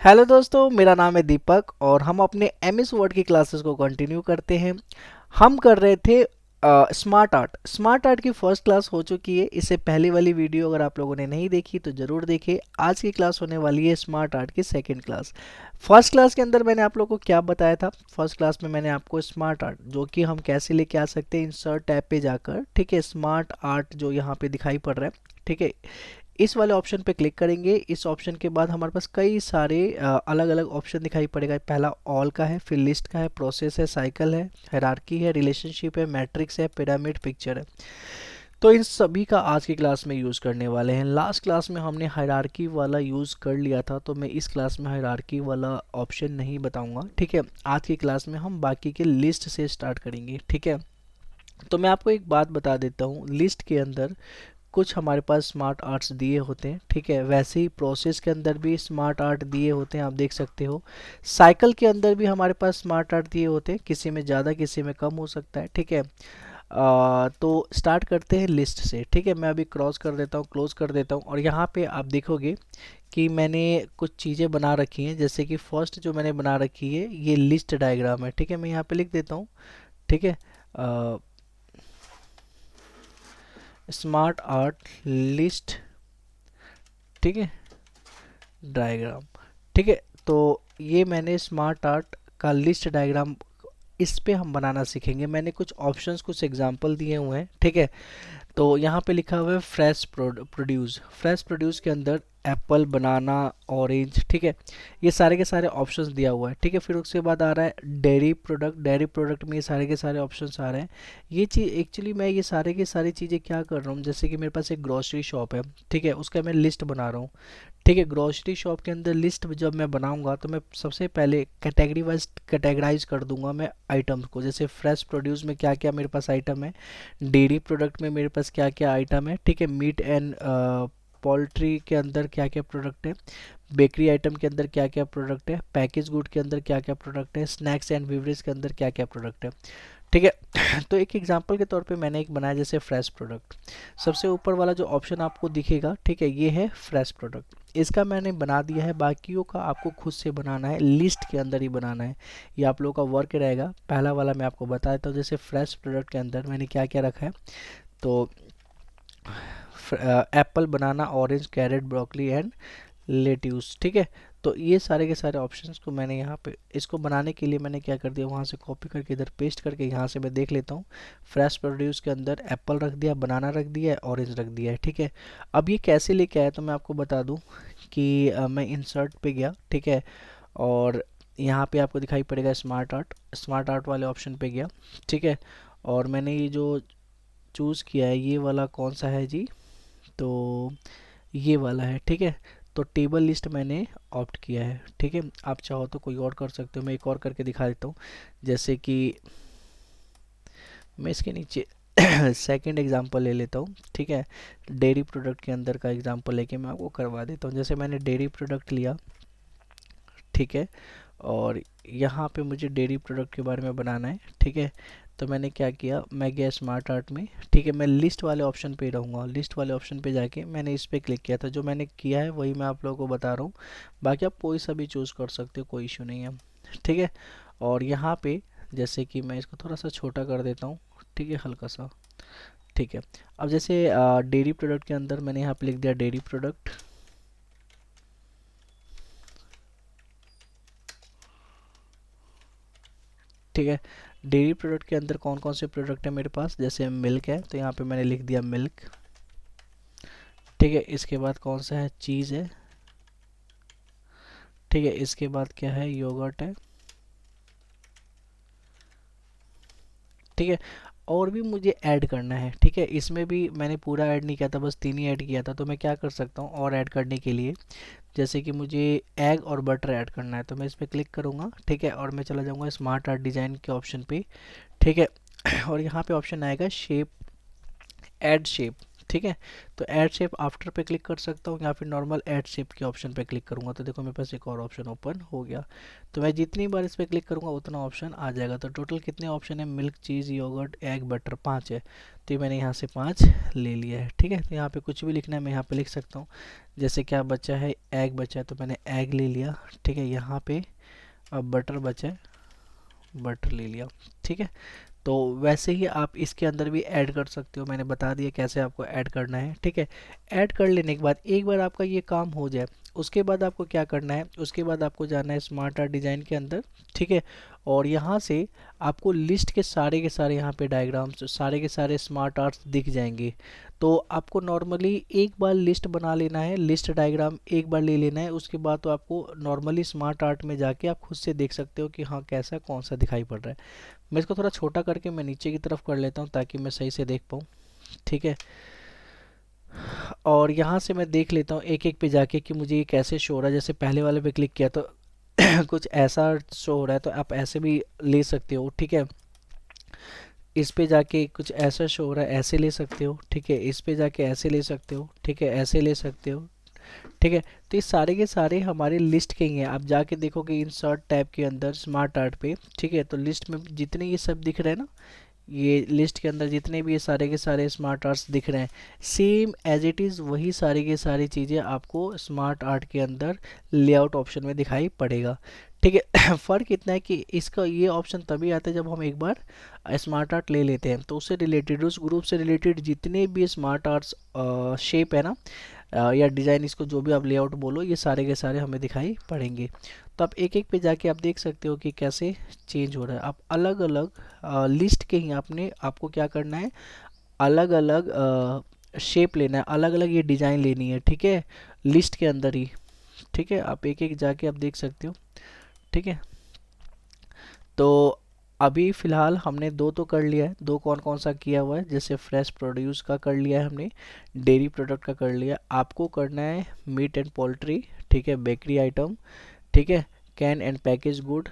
Hello दोस्तों, मेरा नाम है दीपक और हम अपने एमएस वर्ड की क्लासेस को कंटिन्यू करते हैं। हम कर रहे थे स्मार्ट आर्ट की फर्स्ट क्लास हो चुकी है। इससे पहले वाली वीडियो अगर आप लोगों ने नहीं देखी तो ज़रूर देखें। आज की क्लास होने वाली है स्मार्ट आर्ट की सेकंड क्लास। फर्स्ट क्लास के अंदर मैंने आप लोगों को क्या बताया था? फर्स्ट क्लास में मैंने आपको स्मार्ट आर्ट जो कि हम कैसे लेके आ सकते हैं, इंसर्ट टैब पे जाकर, ठीक है। स्मार्ट आर्ट जो यहाँ पे दिखाई पड़ रहा है, ठीक है, इस वाले ऑप्शन पे क्लिक करेंगे। इस ऑप्शन के बाद हमारे पास कई सारे अलग अलग ऑप्शन दिखाई पड़ेगा। पहला ऑल का है, फिर लिस्ट का है, प्रोसेस है, साइकिल है, हायरार्की है, रिलेशनशिप है, मैट्रिक्स है, पिरामिड, पिक्चर है। तो इन सभी का आज की क्लास में यूज़ करने वाले हैं। लास्ट क्लास में हमने हायरार्की वाला यूज़ कर लिया था, तो मैं इस क्लास में हायरार्की वाला ऑप्शन नहीं बताऊंगा, ठीक है। आज की क्लास में हम बाकी के लिस्ट से स्टार्ट करेंगे, ठीक है। तो मैं आपको एक बात बता देता हूँ, लिस्ट के अंदर कुछ हमारे पास स्मार्ट आर्ट्स दिए होते हैं, ठीक है। वैसे ही प्रोसेस के अंदर भी स्मार्ट आर्ट दिए होते हैं, आप देख सकते हो। साइकिल के अंदर भी हमारे पास स्मार्ट आर्ट दिए होते हैं, किसी में ज़्यादा किसी में कम हो सकता है, ठीक है। तो स्टार्ट करते हैं लिस्ट से, ठीक है। मैं अभी क्रॉस कर देता हूँ, क्लोज कर देता हूँ, और यहाँ पे आप देखोगे कि मैंने कुछ चीज़ें बना रखी हैं। जैसे कि फर्स्ट जो मैंने बना रखी है ये लिस्ट डायग्राम है, ठीक है। मैं यहाँ पे लिख देता हूँ, ठीक है, स्मार्ट आर्ट लिस्ट, ठीक है, डायग्राम, ठीक है। तो ये मैंने स्मार्ट आर्ट का लिस्ट डायग्राम, इस पे हम बनाना सीखेंगे। मैंने कुछ ऑप्शंस, कुछ एग्जांपल दिए हुए हैं, ठीक है। तो यहाँ पे लिखा हुआ है फ्रेश प्रोड्यूस। फ्रेश प्रोड्यूस के अंदर एप्पल, बनाना, ऑरेंज, ठीक है, ये सारे के सारे ऑप्शंस दिया हुआ है, ठीक है। फिर उसके बाद आ रहा है डेयरी प्रोडक्ट। डेयरी प्रोडक्ट में ये सारे के सारे ऑप्शंस आ रहे हैं। ये चीज़ एक्चुअली मैं ये सारे के सारी चीज़ें क्या कर रहा हूँ, जैसे कि मेरे पास एक ग्रॉसरी शॉप है, ठीक है, उसका मैं लिस्ट बना रहा हूँ, ठीक है। ग्रॉसरी शॉप के अंदर लिस्ट जब मैं बनाऊंगा तो मैं सबसे पहले कैटेगरी वाइज कैटेगराइज कर दूंगा मैं आइटम्स को। जैसे फ्रेश प्रोड्यूस में क्या क्या मेरे पास आइटम है, डेयरी प्रोडक्ट में मेरे पास क्या क्या आइटम है, ठीक है, मीट एंड पोल्ट्री के अंदर क्या क्या प्रोडक्ट है, बेकरी आइटम के अंदर क्या क्या प्रोडक्ट है, पैकेज गुड के अंदर क्या क्या प्रोडक्ट है, स्नैक्स एंड बेवरेज के अंदर क्या क्या प्रोडक्ट है, ठीक है। तो एक एग्जांपल के तौर पे मैंने एक बनाया, जैसे फ्रेश प्रोडक्ट। सबसे ऊपर वाला जो ऑप्शन आपको दिखेगा, ठीक है, ये है फ्रेश प्रोडक्ट। इसका मैंने बना दिया है, बाकियों का आपको खुद से बनाना है, लिस्ट के अंदर ही बनाना है। ये आप लोगों का वर्क रहेगा। पहला वाला मैं आपको बता देता हूँ। जैसे फ्रेश प्रोडक्ट के अंदर मैंने क्या क्या रखा है, तो apple, banana, orange, carrot, broccoli and lettuce, ठीक है। तो ये सारे के सारे ऑप्शंस को मैंने यहाँ पे, इसको बनाने के लिए मैंने क्या कर दिया, वहाँ से कॉपी करके इधर पेस्ट करके यहाँ से मैं देख लेता हूँ। फ्रेश प्रोड्यूस के अंदर एप्पल रख दिया, बनाना रख दिया है, ऑरेंज रख दिया है, ठीक है। अब ये कैसे लेके आया, तो मैं आपको बता दूँ कि मैं इंसर्ट पे गया, ठीक है, और यहाँ पे आपको दिखाई पड़ेगा स्मार्ट आर्ट। स्मार्ट आर्ट वाले ऑप्शन पे गया, ठीक है, और मैंने ये जो चूज़ किया है ये वाला कौन सा है जी, तो ये वाला है, ठीक है। तो टेबल लिस्ट मैंने ऑप्ट किया है, ठीक है। आप चाहो तो कोई और कर सकते हो, मैं एक और करके दिखा देता हूँ। जैसे कि मैं इसके नीचे सेकंड एग्जांपल ले लेता हूँ, ठीक है। डेयरी प्रोडक्ट के अंदर का एग्जांपल लेके मैं आपको करवा देता हूँ। जैसे मैंने डेयरी प्रोडक्ट लिया, ठीक है, और यहाँ पे मुझे डेयरी प्रोडक्ट के बारे में बनाना है, ठीक है। तो मैंने क्या किया, मैं गया स्मार्ट आर्ट में, ठीक है, मैं लिस्ट वाले ऑप्शन पे रहूँगा। लिस्ट वाले ऑप्शन पे जाके मैंने इस पे क्लिक किया था। जो मैंने किया है वही मैं आप लोगों को बता रहा हूँ। बाकी आप कोई सा भी चूज़ कर सकते हो, कोई इशू नहीं है, ठीक है। और यहाँ पे जैसे कि मैं इसको थोड़ा सा छोटा कर देता हूँ, ठीक है, हल्का सा, ठीक है। अब जैसे डेयरी प्रोडक्ट के अंदर मैंने यहाँ पे लिख दिया डेयरी प्रोडक्ट, ठीक है। डेयरी प्रोडक्ट के अंदर कौन कौन से प्रोडक्ट है मेरे पास, जैसे मिल्क है तो यहाँ पे मैंने लिख दिया मिल्क, ठीक है। इसके बाद कौन सा है, चीज़ है, ठीक है। इसके बाद क्या है, योगर्ट है, ठीक है। और भी मुझे ऐड करना है, ठीक है। इसमें भी मैंने पूरा ऐड नहीं किया था, बस तीन ही ऐड किया था। तो मैं क्या कर सकता हूँ और ऐड करने के लिए, जैसे कि मुझे एग और बटर ऐड करना है, तो मैं इस पर क्लिक करूँगा, ठीक है, और मैं चला जाऊँगा स्मार्ट आर्ट डिज़ाइन के ऑप्शन पे, ठीक है। और यहाँ पे ऑप्शन आएगा शेप, ऐड शेप, ठीक है। तो ऐड शेप आफ्टर पे क्लिक कर सकता हूँ या फिर नॉर्मल ऐड शेप के ऑप्शन पे क्लिक करूँगा तो देखो मेरे पास एक और ऑप्शन ओपन हो गया। तो मैं जितनी बार इस पर क्लिक करूँगा उतना ऑप्शन आ जाएगा। तो टोटल कितने ऑप्शन है, मिल्क, चीज़, योगर्ट, एग, बटर, 5 है। तो ये मैंने यहाँ से 5 ले लिया है। ठीक है, तो यहाँ पे कुछ भी लिखना है मैं यहाँ पे लिख सकता हूँ। जैसे क्या बचा है, एग बचा है तो मैंने एग ले लिया। ठीक है, यहाँ पे अब बटर बचा है, बटर ले लिया। ठीक है, तो वैसे ही आप इसके अंदर भी ऐड कर सकते हो, मैंने बता दिया कैसे आपको ऐड करना है। ठीक है, ऐड कर लेने के बाद एक बार आपका ये काम हो जाए उसके बाद आपको क्या करना है, उसके बाद आपको जाना है स्मार्ट आर्ट डिज़ाइन के अंदर। ठीक है, और यहाँ से आपको लिस्ट के सारे यहाँ पे डायग्राम्स सारे के सारे स्मार्ट आर्ट्स दिख जाएंगे। तो आपको नॉर्मली एक बार लिस्ट बना लेना है, लिस्ट डायग्राम एक बार ले लेना है। उसके बाद तो आपको नॉर्मली स्मार्ट आर्ट में जाके आप खुद से देख सकते हो कि हाँ कैसा कौन सा दिखाई पड़ रहा है। मैं इसको थोड़ा छोटा करके मैं नीचे की तरफ कर लेता हूँ ताकि मैं सही से देख पाऊँ। ठीक है, और यहाँ से मैं देख लेता हूँ एक एक पे जाके कि मुझे ये कैसे शो हो रहा है। जैसे पहले वाले पे क्लिक किया तो कुछ ऐसा शो हो रहा है, तो आप ऐसे भी ले सकते हो। ठीक है, इस पे जाके कुछ ऐसा शो हो रहा है, ऐसे ले सकते हो। ठीक है, इस पे जाके ऐसे ले सकते हो। ठीक है, ऐसे ले सकते हो। ठीक है, तो ये सारे के सारे हमारे लिस्ट के ही हैं। आप जाके देखोगे इंसर्ट टैब के अंदर स्मार्ट आर्ट पे। ठीक है, तो लिस्ट में जितने ये सब दिख रहे हैं ना, ये लिस्ट के अंदर जितने भी ये सारे के सारे स्मार्ट आर्ट्स दिख रहे हैं, सेम एज इट इज़ वही सारी के सारी चीज़ें आपको स्मार्ट आर्ट के अंदर लेआउट ऑप्शन में दिखाई पड़ेगा। ठीक है, फ़र्क इतना है कि इसका ये ऑप्शन तभी आता है जब हम एक बार स्मार्ट आर्ट ले लेते हैं। तो उससे रिलेटेड, उस ग्रुप से रिलेटेड जितने भी स्मार्ट आर्ट्स शेप है ना, या डिज़ाइन, इसको जो भी आप लेआउट बोलो, ये सारे के सारे हमें दिखाई पड़ेंगे। तो आप एक एक पे जाके आप देख सकते हो कि कैसे चेंज हो रहा है। आप अलग अलग लिस्ट के ही आपको क्या करना है, अलग अलग शेप लेना है, अलग अलग ये डिज़ाइन लेनी है। ठीक है, लिस्ट के अंदर ही। ठीक है, आप एक एक जाके आप देख सकते हो। ठीक है, तो अभी फ़िलहाल हमने दो तो कर लिया है। दो कौन कौन सा किया हुआ है, जैसे फ्रेश प्रोड्यूस का कर लिया है हमने, डेयरी प्रोडक्ट का कर लिया। आपको करना है मीट एंड पोल्ट्री। ठीक है, बेकरी आइटम। ठीक है, कैन एंड पैकेज गुड।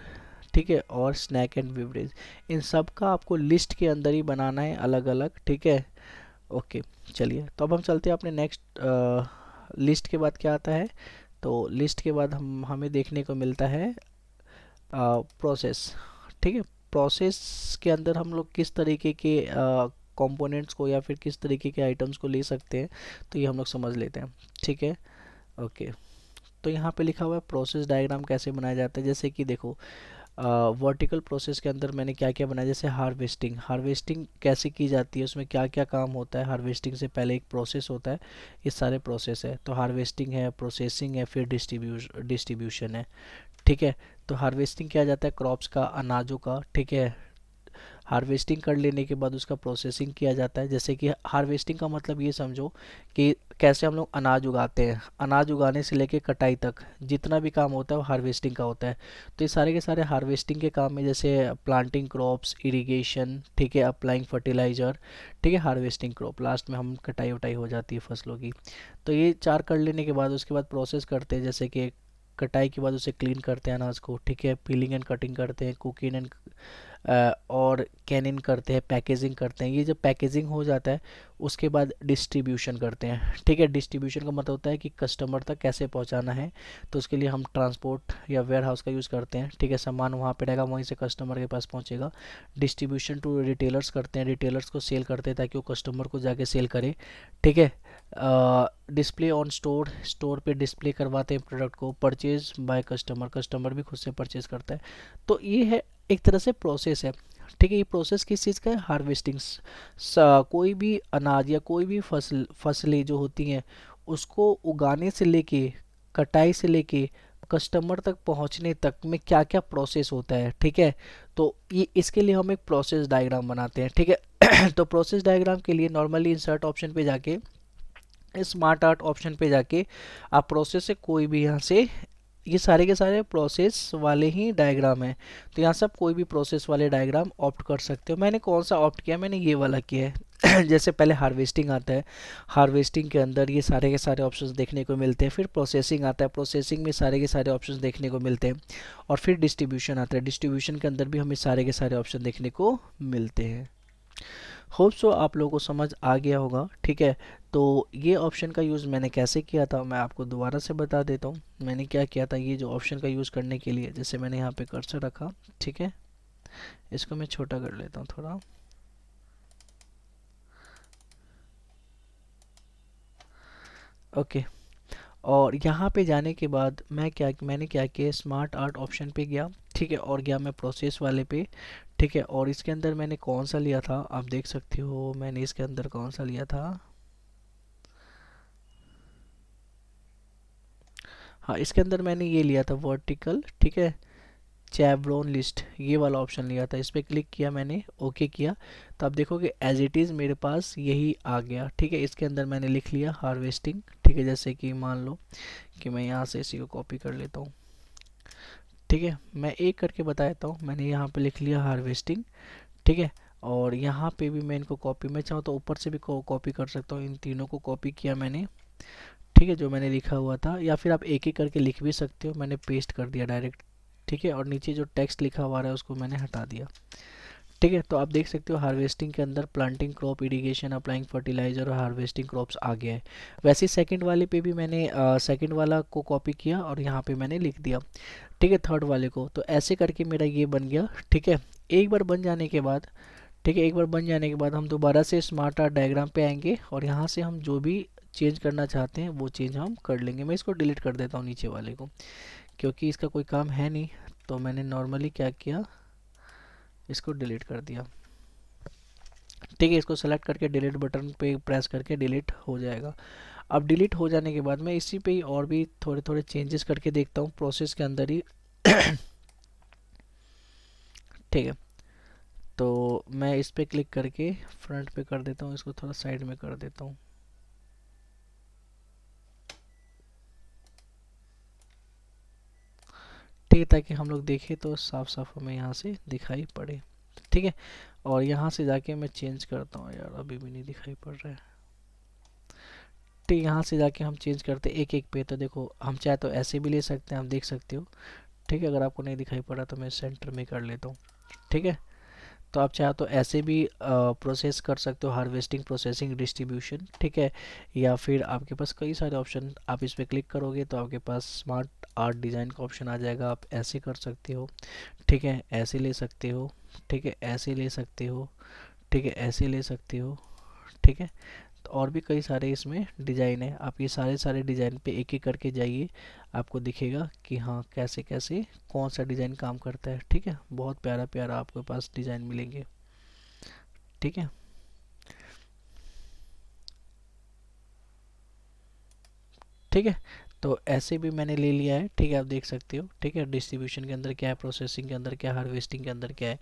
ठीक है, और स्नैक एंड बेवरेज। इन सब का आपको लिस्ट के अंदर ही बनाना है अलग अलग। ठीक है, ओके। चलिए, तो अब हम चलते हैं अपने नेक्स्ट लिस्ट के बाद क्या आता है। तो लिस्ट के बाद हमें देखने को मिलता है प्रोसेस। ठीक है, प्रोसेस के अंदर हम लोग किस तरीके के कंपोनेंट्स को या फिर किस तरीके के आइटम्स को ले सकते हैं, तो ये हम लोग समझ लेते हैं। ठीक है, ओके। तो यहाँ पे लिखा हुआ है प्रोसेस डायग्राम कैसे बनाया जाता है। जैसे कि देखो, वर्टिकल प्रोसेस के अंदर मैंने क्या क्या बनाया, जैसे हार्वेस्टिंग। हार्वेस्टिंग कैसे की जाती है, उसमें क्या क्या काम होता है। हार्वेस्टिंग से पहले एक प्रोसेस होता है, ये सारे प्रोसेस है। तो हार्वेस्टिंग है, प्रोसेसिंग है, फिर डिस्ट्रीब्यूशन है। ठीक है, तो हार्वेस्टिंग किया जाता है क्रॉप्स का, अनाजों का। ठीक है, हार्वेस्टिंग कर लेने के बाद उसका प्रोसेसिंग किया जाता है। जैसे कि हार्वेस्टिंग का मतलब ये समझो कि कैसे हम लोग अनाज उगाते हैं, अनाज उगाने से लेके कटाई तक जितना भी काम होता है वो हार्वेस्टिंग का होता है। तो ये सारे के सारे हार्वेस्टिंग के काम में, जैसे प्लांटिंग क्रॉप्स, इरिगेशन। ठीक है, अप्लाइंग फर्टिलाइज़र। ठीक है, हार्वेस्टिंग क्रॉप, लास्ट में हम कटाई उटाई हो जाती है फसलों की। तो ये चार कर लेने के बाद उसके बाद प्रोसेस करते हैं। जैसे कि कटाई के बाद उसे क्लीन करते हैं अनाज को। ठीक है, पीलिंग एंड कटिंग करते हैं, कुकिंग एंड और कैनिंग करते हैं, पैकेजिंग करते हैं। ये जब पैकेजिंग हो जाता है उसके बाद डिस्ट्रीब्यूशन करते हैं। ठीक है, डिस्ट्रीब्यूशन का मतलब होता है कि कस्टमर तक कैसे पहुंचाना है। तो उसके लिए हम ट्रांसपोर्ट या वेयर हाउस का यूज़ करते हैं। ठीक है, सामान वहाँ पे रहेगा, वहीं से कस्टमर के पास पहुँचेगा। डिस्ट्रीब्यूशन टू रिटेलर्स करते हैं, रिटेलर्स को सेल करते हैं ताकि वो कस्टमर को जाके सेल करे। ठीक है, डिस्प्ले ऑन स्टोर, स्टोर पे डिस्प्ले करवाते हैं प्रोडक्ट को। परचेज बाय कस्टमर, कस्टमर भी खुद से परचेज करता है। तो ये है एक तरह से प्रोसेस है। ठीक है, ये प्रोसेस किस चीज़ का है, हार्वेस्टिंग। कोई भी अनाज या कोई भी फसलें जो होती हैं उसको उगाने से लेके कटाई से लेके कस्टमर तक पहुंचने तक में क्या क्या प्रोसेस होता है। ठीक है, तो ये इसके लिए हम एक प्रोसेस डायग्राम बनाते हैं। ठीक है, तो प्रोसेस डायग्राम के लिए नॉर्मली इंसर्ट ऑप्शन पे जाके, स्मार्ट आर्ट ऑप्शन पे जाके आप प्रोसेस से कोई भी यहाँ से, ये सारे के सारे प्रोसेस वाले ही डायग्राम है। तो यहाँ से आप कोई भी प्रोसेस वाले डायग्राम ऑप्ट कर सकते हो। मैंने कौन सा ऑप्ट किया, मैंने ये वाला किया है। जैसे पहले हार्वेस्टिंग आता है, हार्वेस्टिंग के अंदर ये सारे के सारे ऑप्शंस देखने को मिलते हैं। फिर प्रोसेसिंग आता है, प्रोसेसिंग में सारे के सारे ऑप्शंस देखने को मिलते हैं। और फिर डिस्ट्रीब्यूशन आता है, डिस्ट्रीब्यूशन के अंदर भी हमें सारे के सारे ऑप्शन देखने को मिलते हैं। होप सो आप लोगों को समझ आ गया होगा। ठीक है, तो ये ऑप्शन का यूज़ मैंने कैसे किया था मैं आपको दोबारा से बता देता हूँ। मैंने क्या किया था, ये जो ऑप्शन का यूज़ करने के लिए, जैसे मैंने यहाँ पे कर्सर रखा, ठीक है, इसको मैं छोटा कर लेता हूँ थोड़ा। ओके, और यहाँ पे जाने के बाद मैंने क्या किया, स्मार्ट आर्ट ऑप्शन पे गया, ठीक है, और गया मैं प्रोसेस वाले पे, ठीक है, और इसके अंदर मैंने कौन सा लिया था आप देख सकते हो, मैंने इसके अंदर कौन सा लिया था। हाँ, इसके अंदर मैंने ये लिया था वर्टिकल, ठीक है, चैवरॉन लिस्ट, ये वाला ऑप्शन लिया था। इस पर क्लिक किया मैंने, ओके किया, तो आप देखोगे एज इट इज़ मेरे पास यही आ गया। ठीक है, इसके अंदर मैंने लिख लिया हार्वेस्टिंग, ठीक है, जैसे कि मान लो कि मैं यहाँ से इसी को कॉपी कर लेता हूँ। ठीक है, मैं एक करके बता देता हूँ। मैंने यहाँ पे लिख लिया हार्वेस्टिंग, ठीक है, और यहाँ पे भी मैं इनको कॉपी, मैं चाहूँ तो ऊपर से भी कॉपी कर सकता हूँ। इन तीनों को कॉपी किया मैंने, ठीक है, जो मैंने लिखा हुआ था, या फिर आप एक एक करके लिख भी सकते हो, मैंने पेस्ट कर दिया डायरेक्ट। ठीक है, और नीचे जो टेक्स्ट लिखा हुआ है उसको मैंने हटा दिया। ठीक है, तो आप देख सकते हो हार्वेस्टिंग के अंदर planting crop, irrigation, applying fertiliser और हार्वेस्टिंग क्रॉप्स आ गया है। वैसे सेकंड वाले पे भी मैंने सेकंड वाला को कॉपी किया और यहाँ पे मैंने लिख दिया। ठीक है, थर्ड वाले को, तो ऐसे करके मेरा ये बन गया। ठीक है, एक बार बन जाने के बाद, ठीक है, एक बार बन जाने के बाद हम दोबारा से स्मार्ट आर्ट डायग्राम पे आएंगे और यहाँ से हम जो भी चेंज करना चाहते हैं वो चेंज हम कर लेंगे। मैं इसको डिलीट कर देता हूँ नीचे वाले को, क्योंकि इसका कोई काम है नहीं, तो मैंने नॉर्मली क्या किया, इसको डिलीट कर दिया। ठीक है, इसको सेलेक्ट करके डिलीट बटन पे प्रेस करके डिलीट हो जाएगा। अब डिलीट हो जाने के बाद मैं इसी पे ही और भी थोड़े थोड़े चेंजेस करके देखता हूँ प्रोसेस के अंदर ही। ठीक है, तो मैं इस पे क्लिक करके फ्रंट पे कर देता हूँ, इसको थोड़ा साइड में कर देता हूँ। ठीक है, ताकि हम लोग देखें तो साफ साफ हमें यहाँ से दिखाई पड़े। ठीक है, और यहाँ से जाके मैं चेंज करता हूँ, यार अभी भी नहीं दिखाई पड़ रहा है। ठीक, यहाँ से जाके हम चेंज करते एक एक पे, तो देखो हम चाहे तो ऐसे भी ले सकते हैं, आप देख सकते हो। ठीक है, अगर आपको नहीं दिखाई पड़ा तो मैं सेंटर में कर लेता हूँ। ठीक है, तो आप चाहे तो ऐसे भी प्रोसेस कर सकते हो, हार्वेस्टिंग, प्रोसेसिंग, डिस्ट्रीब्यूशन। ठीक है, या फिर आपके पास कई सारे ऑप्शन, आप इस पर क्लिक करोगे तो आपके पास स्मार्ट आर्ट डिज़ाइन का ऑप्शन आ जाएगा, आप ऐसे कर सकते हो। ठीक है, ऐसे ले सकते हो। ठीक है, ऐसे ले सकते हो। ठीक है, ऐसे ले सकते हो। ठीक है, तो और भी कई सारे इसमें डिज़ाइन है, आप ये सारे सारे डिज़ाइन पे एक एक करके जाइए, आपको दिखेगा कि हाँ कैसे कैसे कौन सा डिज़ाइन काम करता है। ठीक है, बहुत प्यारा प्यारा आपके पास डिज़ाइन मिलेंगे। ठीक है, ठीक है, तो ऐसे भी मैंने ले लिया है। ठीक है, आप देख सकते हो। ठीक है, डिस्ट्रीब्यूशन के अंदर क्या है, प्रोसेसिंग के अंदर क्या है, हार्वेस्टिंग के अंदर क्या है।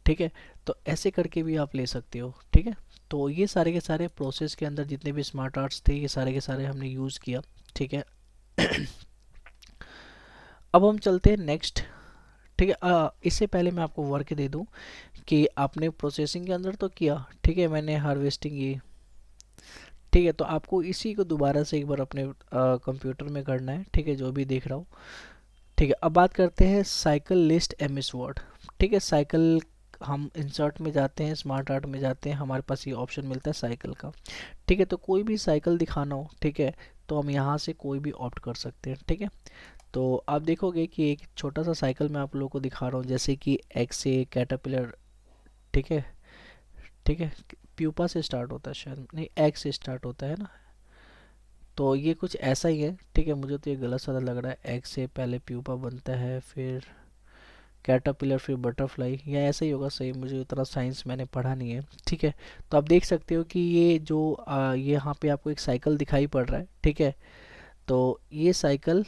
ठीक है, तो ऐसे करके भी आप ले सकते हो। ठीक है, तो ये सारे के सारे प्रोसेस के अंदर जितने भी स्मार्ट आर्ट्स थे, ये सारे के सारे हमने यूज़ किया। ठीक है, अब हम चलते हैं नेक्स्ट। ठीक है, इससे पहले मैं आपको वर्क दे दूं कि आपने प्रोसेसिंग के अंदर तो किया, ठीक है, मैंने हार्वेस्टिंग ये, ठीक है, तो आपको इसी को दोबारा से एक बार अपने कंप्यूटर में करना है। ठीक है, जो भी देख रहा हूँ। ठीक है, अब बात करते हैं साइकिल लिस्ट एमएस वर्ड। ठीक है, साइकिल, हम इंसर्ट में जाते हैं, स्मार्ट आर्ट में जाते हैं, हमारे पास ये ऑप्शन मिलता है साइकिल का। ठीक है, तो कोई भी साइकिल दिखाना हो, ठीक है, तो हम यहाँ से कोई भी ऑप्ट कर सकते हैं। ठीक है, तो आप देखोगे कि एक छोटा सा साइकिल मैं आप लोगों को दिखा रहा हूँ, जैसे कि एक्स से कैटरपिलर। ठीक है, ठीक है, प्यूपा से स्टार्ट होता है शायद, नहीं एक्स से स्टार्ट होता है ना, तो ये कुछ ऐसा ही है। ठीक है, मुझे तो ये गलत सा लग रहा है, एक्स से पहले प्यूपा बनता है, फिर कैटरपिलर, फिर बटरफ्लाई, या ऐसा ही होगा सही, मुझे उतना साइंस मैंने पढ़ा नहीं है। ठीक है, तो आप देख सकते हो कि ये जो ये यहाँ पे आपको एक साइकिल दिखाई पड़ रहा है। ठीक है, तो ये साइकिल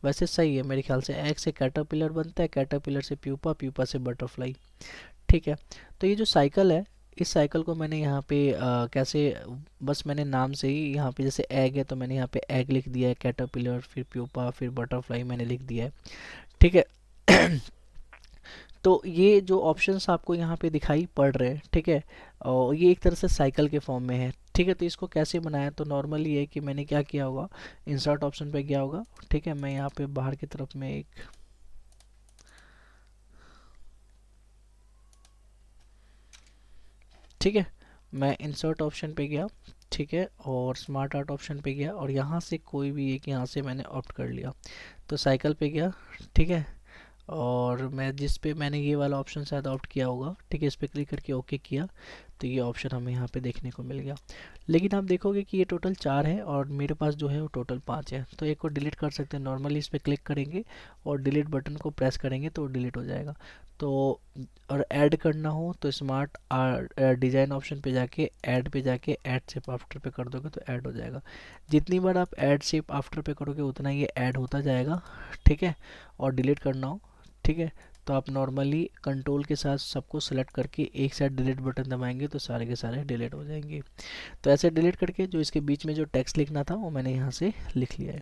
वैसे सही है मेरे ख्याल से, एग से कैटरपिलर बनता है, कैटरपिलर से प्यूपा, प्यूपा से बटरफ्लाई। ठीक है, तो ये जो साइकिल है, इस साइकिल को मैंने यहाँ पे कैसे, बस मैंने नाम से ही यहाँ पे, जैसे एग है तो मैंने यहाँ पे एग लिख दिया है, कैटरपिलर, फिर प्यूपा, फिर बटरफ्लाई मैंने लिख दिया है। ठीक है, तो ये जो ऑप्शंस आपको यहाँ पे दिखाई पड़ रहे हैं, ठीक है, और ये एक तरह से साइकिल के फॉर्म में है। ठीक है, तो इसको कैसे बनाया, तो नॉर्मली है कि मैंने क्या किया होगा, इंसर्ट ऑप्शन पे गया होगा। ठीक है, मैं यहाँ पे बाहर की तरफ में एक, ठीक है, मैं इंसर्ट ऑप्शन पे गया, ठीक है, और स्मार्ट आर्ट ऑप्शन पे गया और यहाँ से कोई भी एक यहाँ से मैंने ऑप्ट कर लिया। तो साइकिल पे गया, ठीक है, और मैं जिस पे मैंने ये वाला ऑप्शन शायद ऑप्ट किया होगा, ठीक है, इस पर क्लिक करके ओके किया तो ये ऑप्शन हमें यहाँ पे देखने को मिल गया। लेकिन आप देखोगे कि ये टोटल 4 है और मेरे पास जो है वो टोटल 5 है। तो एक को डिलीट कर सकते हैं, नॉर्मली इस पर क्लिक करेंगे और डिलीट बटन को प्रेस करेंगे तो डिलीट हो जाएगा। तो और ऐड करना हो तो स्मार्ट डिज़ाइन ऑप्शन पे जाके ऐड शेप आफ्टर पे कर दोगे तो ऐड हो जाएगा। जितनी बार आप ऐड शेप आफ्टर पे करोगे उतना ये ऐड होता जाएगा, ठीक है। और डिलीट करना हो, ठीक है, तो आप नॉर्मली कंट्रोल के साथ सबको सेलेक्ट करके एक साथ डिलीट बटन दबाएंगे तो सारे के सारे डिलीट हो जाएंगे। तो ऐसे डिलीट करके जो इसके बीच में जो टेक्स्ट लिखना था वो मैंने यहाँ से लिख लिया है।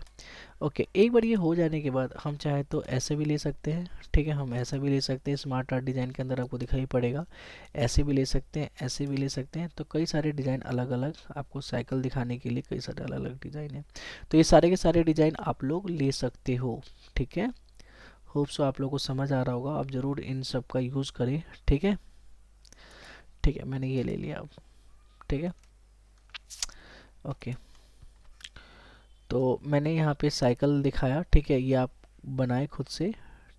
ओके, एक बार ये हो जाने के बाद हम चाहे तो ऐसे भी ले सकते हैं, ठीक है, हम ऐसा भी ले सकते हैं, स्मार्ट आर्ट डिज़ाइन के अंदर आपको दिखाई पड़ेगा। ऐसे भी ले सकते हैं, ऐसे भी ले सकते हैं। तो कई सारे डिज़ाइन अलग अलग आपको साइकिल दिखाने के लिए कई सारे अलग अलग डिज़ाइन है। तो ये सारे के सारे डिज़ाइन आप लोग ले सकते हो, ठीक है। होप सो आप लोगों को समझ आ रहा होगा। आप ज़रूर इन सब का यूज़ करें, ठीक है। ठीक है, मैंने ये ले लिया अब, ठीक है। ओके, तो मैंने यहाँ पे साइकिल दिखाया, ठीक है, ये आप बनाए खुद से,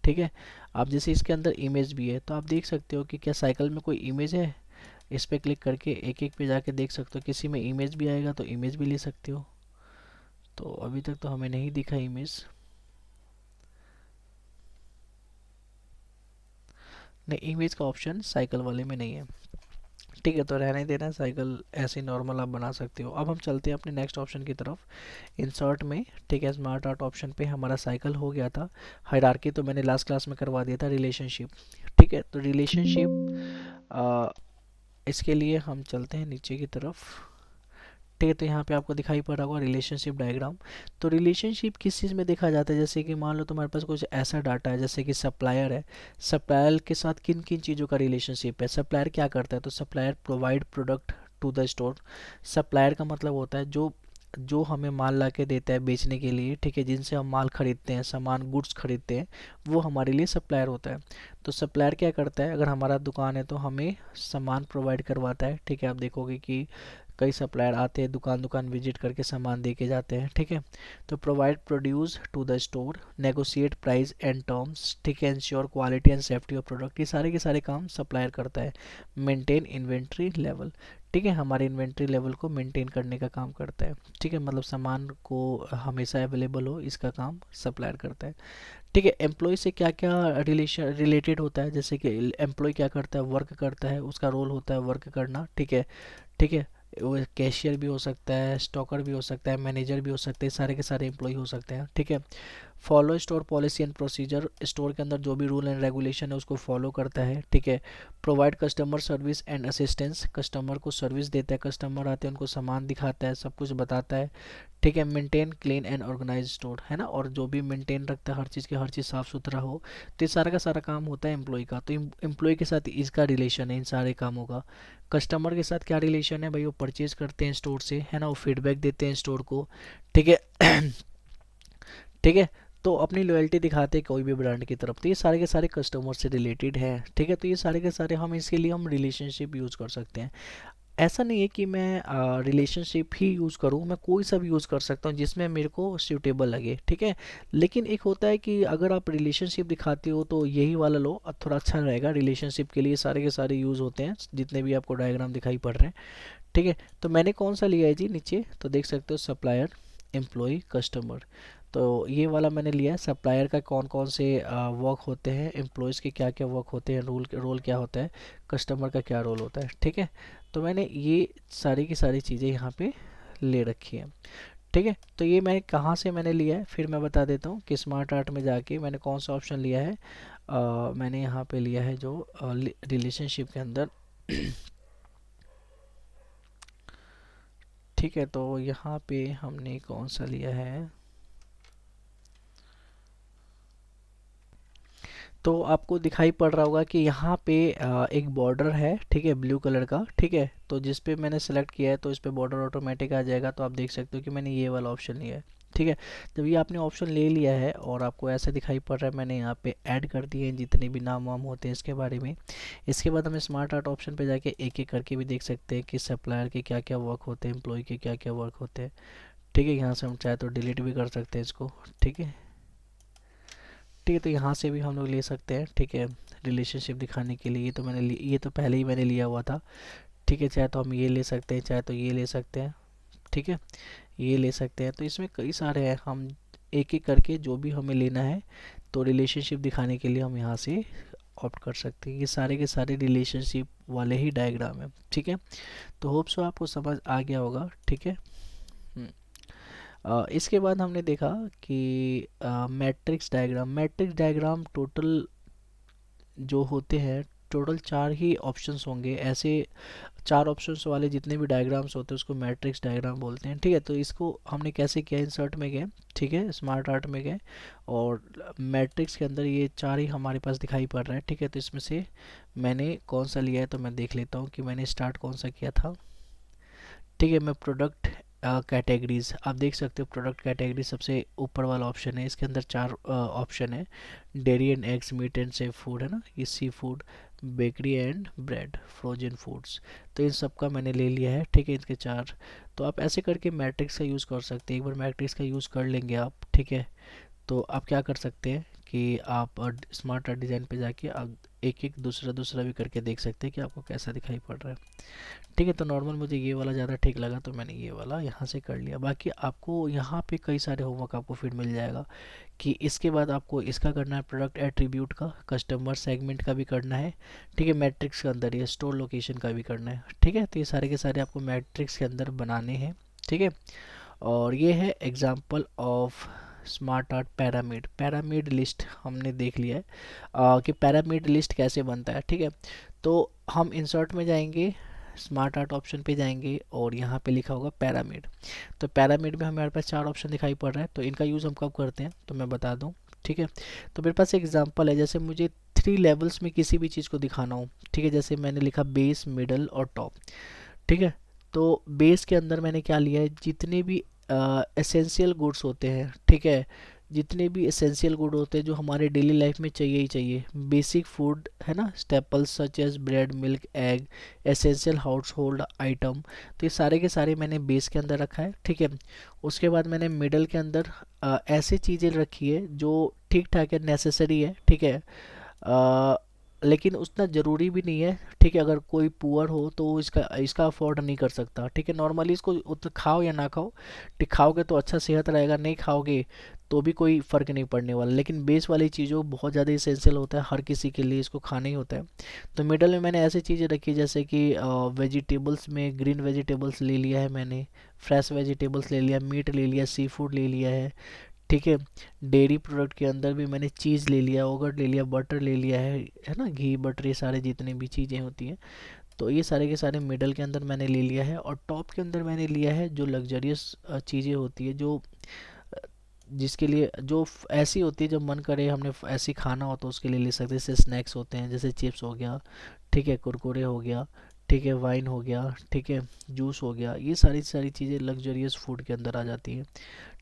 ठीक है। आप जैसे इसके अंदर इमेज भी है तो आप देख सकते हो कि क्या साइकिल में कोई इमेज है। इस पर क्लिक करके एक एक पे जाके देख सकते हो, किसी में इमेज भी आएगा तो इमेज भी ले सकते हो। तो अभी तक तो हमें नहीं दिखा इमेज, नहीं, इमेज का ऑप्शन साइकिल वाले में नहीं है, ठीक है। तो रहने देना, साइकिल ऐसे नॉर्मल आप बना सकते हो। अब हम चलते हैं अपने नेक्स्ट ऑप्शन की तरफ, इंसर्ट में, ठीक है। स्मार्ट आर्ट ऑप्शन पे हमारा साइकिल हो गया था। हायरार्की तो मैंने लास्ट क्लास में करवा दिया था, रिलेशनशिप, ठीक है। तो रिलेशनशिप इसके लिए हम चलते हैं नीचे की तरफ, ठीक है। तो यहाँ पे आपको दिखाई पड़ रहा होगा रिलेशनशिप डायग्राम। तो रिलेशनशिप किस चीज़ में देखा जाता है, जैसे कि मान लो तुम्हारे पास कुछ ऐसा डाटा है जैसे कि सप्लायर है, सप्लायर के साथ किन किन चीज़ों का रिलेशनशिप है, सप्लायर क्या करता है, तो supplier provide product to the store. Supplier का मतलब होता है जो जो हमें माल ला के देता है बेचने के लिए, ठीक है, जिनसे हम माल खरीदते हैं, सामान गुड्स खरीदते हैं, वो हमारे लिए सप्लायर होता है। तो सप्लायर क्या करता है, अगर हमारा दुकान है तो हमें सामान प्रोवाइड करवाता है, ठीक है। आप देखोगे कि कई सप्लायर आते हैं, दुकान दुकान विजिट करके सामान दे के जाते हैं, ठीक है। तो provide produce to the store, negotiate price and terms, ठीक है, ensure quality and safety of product, ये सारे के सारे काम सप्लायर करता है। मेंटेन इन्वेंट्री लेवल, ठीक है, हमारे इन्वेंट्री लेवल को मेंटेन करने का काम करता है, ठीक है, मतलब सामान को हमेशा अवेलेबल हो, इसका काम सप्लायर करता है, ठीक है। एम्प्लॉय से क्या क्या रिलेटेड होता है, जैसे कि एम्प्लॉय क्या करता है, वर्क करता है, उसका रोल होता है वर्क करना, ठीक है, ठीक है। वो कैशियर भी हो सकता है, स्टॉकर भी हो सकता है, मैनेजर भी हो सकते हैं, सारे के सारे एम्प्लॉय हो सकते हैं, ठीक है। Follow store policy and procedure, store के अंदर जो भी रूल एंड रेगुलेशन है उसको फॉलो करता है, ठीक है। Provide customer service and assistance, customer को सर्विस देता है, कस्टमर आते हैं उनको सामान दिखाता है, सब कुछ बताता है, ठीक है। Maintain clean and organise store, है ना, और जो भी मेंटेन रखता है हर चीज़ की हर चीज़ साफ़ सुथरा हो। तो ये सारा का सारा काम होता है एम्प्लॉय का। तो एम्प्लॉय के साथ इसका रिलेशन है इन सारे कामों का। कस्टमर के साथ क्या रिलेशन है भाई, वो परचेज करते हैं स्टोर से, है ना, वो फीडबैक देते हैं स्टोर को, ठीक है। ठीक है, तो अपनी लॉयल्टी दिखाते हैं कोई भी ब्रांड की तरफ। तो ये सारे के सारे कस्टमर से रिलेटेड हैं, ठीक है। तो ये सारे के सारे हम इसके लिए हम रिलेशनशिप यूज़ कर सकते हैं। ऐसा नहीं है कि मैं रिलेशनशिप ही यूज़ करूँ, मैं कोई सा भी यूज़ कर सकता हूँ जिसमें मेरे को सूटेबल लगे, ठीक है। लेकिन एक होता है कि अगर आप रिलेशनशिप दिखाते हो तो यही वाला लो, थोड़ा अच्छा रहेगा। रिलेशनशिप के लिए सारे के सारे यूज़ होते हैं जितने भी आपको डायग्राम दिखाई पड़ रहे हैं, ठीक है। तो मैंने कौन सा लिया है जी, नीचे तो देख सकते हो, सप्लायर, एम्प्लॉय, कस्टमर। तो ये वाला मैंने लिया है। सप्लायर का कौन कौन से वर्क होते हैं, एम्प्लॉयज़ के क्या क्या वर्क होते हैं, रोल क्या होता है, कस्टमर का क्या रोल होता है, ठीक है। तो मैंने ये सारी की सारी चीज़ें यहाँ पे ले रखी हैं, ठीक है। तो ये मैं कहाँ से मैंने लिया है फिर मैं बता देता हूँ कि स्मार्ट आर्ट में जाके मैंने कौन सा ऑप्शन लिया है। मैंने यहाँ पे लिया है जो रिलेशनशिप के अंदर, ठीक है। तो यहाँ पे हमने कौन सा लिया है, तो आपको दिखाई पड़ रहा होगा कि यहाँ पे एक बॉर्डर है, ठीक है, ब्लू कलर का, ठीक है। तो जिस पे मैंने सेलेक्ट किया है तो इस पे बॉर्डर ऑटोमेटिक आ जाएगा। तो आप देख सकते हो कि मैंने ये वाला ऑप्शन लिया है, ठीक है। जब ये आपने ऑप्शन ले लिया है और आपको ऐसे दिखाई पड़ रहा है, मैंने यहाँ पे ऐड कर दिए हैं जितने भी नाम वाम होते हैं इसके बारे में। इसके बाद हम स्मार्ट आर्ट ऑप्शन पे जाके एक एक करके भी देख सकते हैं कि सप्लायर के क्या क्या वर्क होते हैं, एम्प्लॉय के क्या क्या वर्क होते हैं। ठीक है, यहाँ से हम चाहे तो डिलीट भी कर सकते हैं इसको। ठीक है, ठीक है, तो यहाँ से भी हम लोग ले सकते हैं। ठीक है, रिलेशनशिप दिखाने के लिए ये तो पहले ही मैंने लिया हुआ था। ठीक है, चाहे तो हम ये ले सकते हैं, चाहे तो ये ले सकते हैं। ठीक है, ये ले सकते हैं। तो इसमें कई सारे हैं, हम एक एक करके जो भी हमें लेना है तो रिलेशनशिप दिखाने के लिए हम यहाँ से ऑप्ट कर सकते हैं। ये सारे के सारे रिलेशनशिप वाले ही डायग्राम है। ठीक है, तो होप सो आपको समझ आ गया होगा। ठीक है। इसके बाद हमने देखा कि मैट्रिक्स डायग्राम टोटल जो होते हैं, टोटल 4 ही ऑप्शंस होंगे। ऐसे 4 ऑप्शंस वाले जितने भी डायग्राम्स होते हैं उसको मैट्रिक्स डायग्राम बोलते हैं। ठीक है, तो इसको हमने कैसे किया, इंसर्ट में गए, ठीक है, स्मार्ट आर्ट में गए और मैट्रिक्स के अंदर ये 4 ही हमारे पास दिखाई पड़ रहा है। ठीक है, तो इसमें से मैंने कौन सा लिया है तो मैं देख लेता हूँ कि मैंने स्टार्ट कौन सा किया था। ठीक है, मैं प्रोडक्ट कैटेगरीज, आप देख सकते हो प्रोडक्ट कैटेगरी सबसे ऊपर वाला ऑप्शन है। इसके अंदर 4 ऑप्शन है, dairy and eggs, meat and seafood, है ना, ये seafood, bakery and bread, frozen foods. तो इन सब का मैंने ले लिया है। ठीक है, इनके 4। तो आप ऐसे करके मैट्रिक्स का यूज़ कर सकते हैं। एक बार मैट्रिक्स का यूज़ कर लेंगे आप, ठीक है, तो आप क्या कर सकते हैं कि आप स्मार्ट आर्ट डिज़ाइन पे जाके आप एक एक दूसरा दूसरा भी करके देख सकते हैं कि आपको कैसा दिखाई पड़ रहा है। ठीक है, तो नॉर्मल मुझे ये वाला ज़्यादा ठीक लगा तो मैंने ये वाला यहाँ से कर लिया। बाकी आपको यहाँ पे कई सारे होमवर्क आपको फिर मिल जाएगा कि इसके बाद आपको इसका करना है, प्रोडक्ट एट्रीब्यूट का, कस्टमर सेगमेंट का भी करना है। ठीक है, मैट्रिक्स के अंदर ये स्टोर लोकेशन का भी करना है। ठीक है, तो ये सारे के सारे आपको मैट्रिक्स के अंदर बनाने हैं। ठीक है, और ये है example of smart art pyramid. Pyramid list हमने देख लिया है कि पैरामिड लिस्ट कैसे बनता है। ठीक है, तो हम इंसर्ट में जाएंगे, स्मार्ट आर्ट ऑप्शन पे जाएंगे और यहाँ पे लिखा होगा पैरामिड। तो पैरामिड में हमारे पास 4 ऑप्शन दिखाई पड़ रहा है। तो इनका यूज़ हम कब करते हैं तो मैं बता दूँ। ठीक है, तो मेरे पास एग्जांपल है, जैसे मुझे 3 लेवल्स में किसी भी चीज़ को दिखाना हो। ठीक है, जैसे मैंने लिखा बेस, मिडल और टॉप। ठीक है, तो बेस के अंदर मैंने क्या लिया है, जितने भी एसेंशियल गुड्स होते हैं। ठीक है, जितने भी एसेंशियल गुड होते हैं जो हमारे डेली लाइफ में चाहिए ही चाहिए, बेसिक फूड है ना, staples such as bread, milk, egg, essential household item. तो ये सारे के सारे मैंने बेस के अंदर रखा है। ठीक है, उसके बाद मैंने मिडल के अंदर ऐसी चीज़ें रखी है जो ठीक ठाक है, नेसेसरी है। ठीक है, लेकिन उतना ज़रूरी भी नहीं है। ठीक है, अगर कोई पुअर हो तो वो इसका इसका अफोर्ड नहीं कर सकता। ठीक है, नॉर्मली इसको उतना खाओ या ना खाओ, ठीक, खाओगे तो अच्छा सेहत रहेगा, नहीं खाओगे तो भी कोई फ़र्क नहीं पड़ने वाला। लेकिन बेस वाली चीज़ों बहुत ज़्यादा इसेंशियल होता है, हर किसी के लिए इसको खाना ही होता है। तो मिडल में मैंने ऐसी चीज़ें रखी जैसे कि वेजिटेबल्स में ग्रीन वेजिटेबल्स ले लिया है मैंने, फ्रेश वेजिटेबल्स ले लिया, मीट ले लिया, सी फूड ले लिया है। ठीक है, डेयरी प्रोडक्ट के अंदर भी मैंने चीज़ ले लिया, योगर्ट ले लिया, बटर ले लिया है ना, घी बटर, ये सारे जितने भी चीज़ें होती हैं तो ये सारे के सारे मिडल के अंदर मैंने ले लिया है। और टॉप के अंदर मैंने लिया है जो लग्जरियस चीज़ें होती है, जो जिसके लिए जो ऐसी होती है जब मन करे हमने ऐसी खाना हो तो उसके लिए ले सकते हैं। जैसे स्नैक्स होते हैं, जैसे चिप्स हो गया, ठीक है, कुरकुरे हो गया, ठीक है, वाइन हो गया, ठीक है, जूस हो गया, ये सारी सारी चीज़ें लग्जरियस फूड के अंदर आ जाती हैं।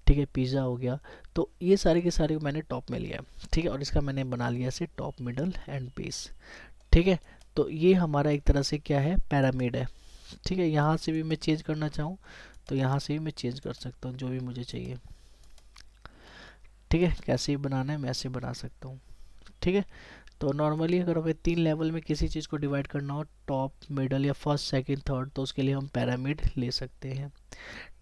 ठीक है, पिज़्ज़ा हो गया। तो ये सारे के सारे मैंने टॉप में लिया है। ठीक है, और इसका मैंने बना लिया से टॉप, मिडल एंड बेस। ठीक है, तो ये हमारा एक तरह से क्या है, पैरामिड है। ठीक है, यहाँ से भी मैं चेंज करना चाहूँ तो यहाँ से भी मैं चेंज कर सकता हूँ जो भी मुझे चाहिए। ठीक है, कैसे भी बनाना है मैं ऐसे बना सकता हूँ। ठीक है, तो नॉर्मली अगर हमें 3 लेवल में किसी चीज़ को डिवाइड करना हो, टॉप, मिडल या फर्स्ट, सेकंड, थर्ड, तो उसके लिए हम पैरामिड ले सकते हैं।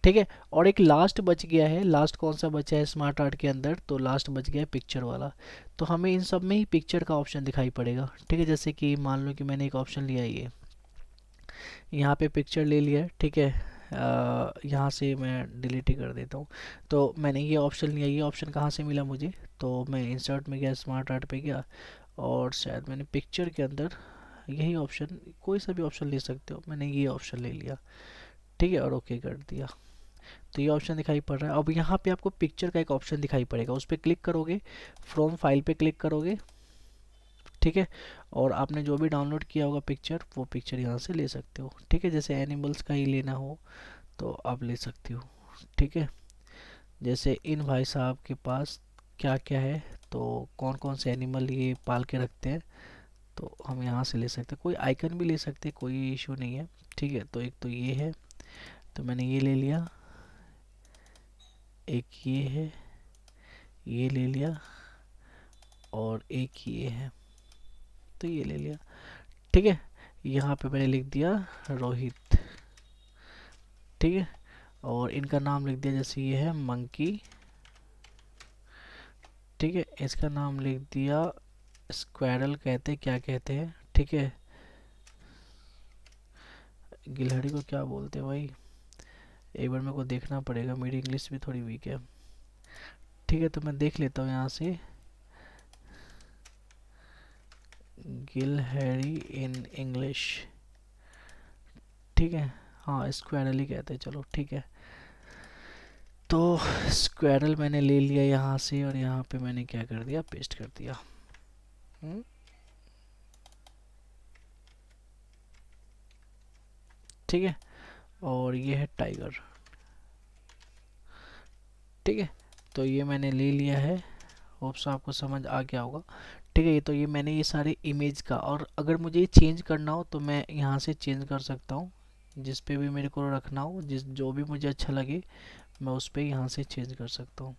ठीक है, और एक लास्ट बच गया है। लास्ट कौन सा बचा है स्मार्ट आर्ट के अंदर, तो लास्ट बच गया है पिक्चर वाला। तो हमें इन सब में ही पिक्चर का ऑप्शन दिखाई पड़ेगा। ठीक है, जैसे कि मान लो कि मैंने एक ऑप्शन लिया है, ये यहाँ पे पिक्चर ले लिया है। ठीक है, यहाँ से मैं डिलीट ही कर देता हूँ। तो मैंने ये ऑप्शन लिया, ये ऑप्शन कहाँ से मिला मुझे, तो मैं इंसर्ट में गया, स्मार्ट आर्ट पे गया और शायद मैंने पिक्चर के अंदर यही ऑप्शन, कोई सा भी ऑप्शन ले सकते हो, मैंने ये ऑप्शन ले लिया। ठीक है, और ओके कर दिया। तो ये ऑप्शन दिखाई पड़ रहा है। अब यहाँ पे आपको पिक्चर का एक ऑप्शन दिखाई पड़ेगा, उस पर क्लिक करोगे, फ्रॉम फाइल पे क्लिक करोगे। ठीक है, और आपने जो भी डाउनलोड किया होगा पिक्चर, वो पिक्चर यहाँ से ले सकते हो। ठीक है, जैसे एनिमल्स का ही लेना हो तो आप ले सकते हो। ठीक है, जैसे इन भाई साहब के पास क्या क्या है, तो कौन कौन से एनिमल ये पाल के रखते हैं, तो हम यहाँ से ले सकते हैं। कोई आइकन भी ले सकते हैं, कोई इशू नहीं है। ठीक है, तो एक तो ये है, तो मैंने ये ले लिया। एक ये है, ये ले लिया, और एक ये है, तो ये ले लिया। ठीक है, यहाँ पे मैंने लिख दिया रोहित। ठीक है, और इनका नाम लिख दिया, जैसे ये है मंकी। ठीक है, इसका नाम लिख दिया स्क्वायरल, कहते क्या कहते हैं। ठीक है, गिलहरी को क्या बोलते हैं भाई, एक बार मेरे को देखना पड़ेगा, मेरी इंग्लिश भी थोड़ी वीक है। ठीक है, तो मैं देख लेता हूँ यहाँ से, गिलहरी इन इंग्लिश। ठीक है, हाँ स्क्वायरल ही कहते हैं, चलो ठीक है। तो स्क्वायरल मैंने ले लिया यहाँ से, और यहाँ पे मैंने क्या कर दिया, पेस्ट कर दिया। ठीक है, और ये है टाइगर। ठीक है, तो ये मैंने ले लिया है, होप्स आपको समझ आ गया होगा। ठीक है, ये तो ये मैंने ये सारे इमेज का, और अगर मुझे ये चेंज करना हो तो मैं यहाँ से चेंज कर सकता हूँ, जिस पे भी मेरे को रखना हो, जिस जो भी मुझे अच्छा लगे मैं उस पे यहाँ से चेंज कर सकता हूँ।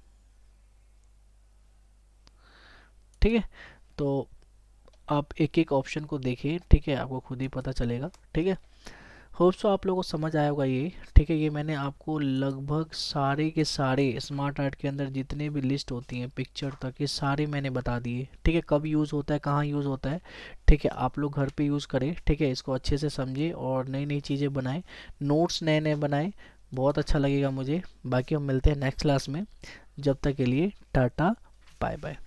ठीक है, तो आप एक एक ऑप्शन को देखिए, ठीक है, आपको खुद ही पता चलेगा। ठीक है, होप सो आप लोगों को समझ आया होगा ये। ठीक है, ये मैंने आपको लगभग सारे के सारे स्मार्ट आर्ट के अंदर जितने भी लिस्ट होती हैं पिक्चर तक, ये सारे मैंने बता दिए। ठीक है, कब यूज़ होता है, कहाँ यूज़ होता है। ठीक है, आप लोग घर पे यूज़ करें। ठीक है, इसको अच्छे से समझे और नई नई चीज़ें बनाएं, नोट्स नए नए बनाएं, बहुत अच्छा लगेगा मुझे। बाकी हम मिलते हैं नेक्स्ट क्लास में, जब तक के लिए टाटा बाय बाय।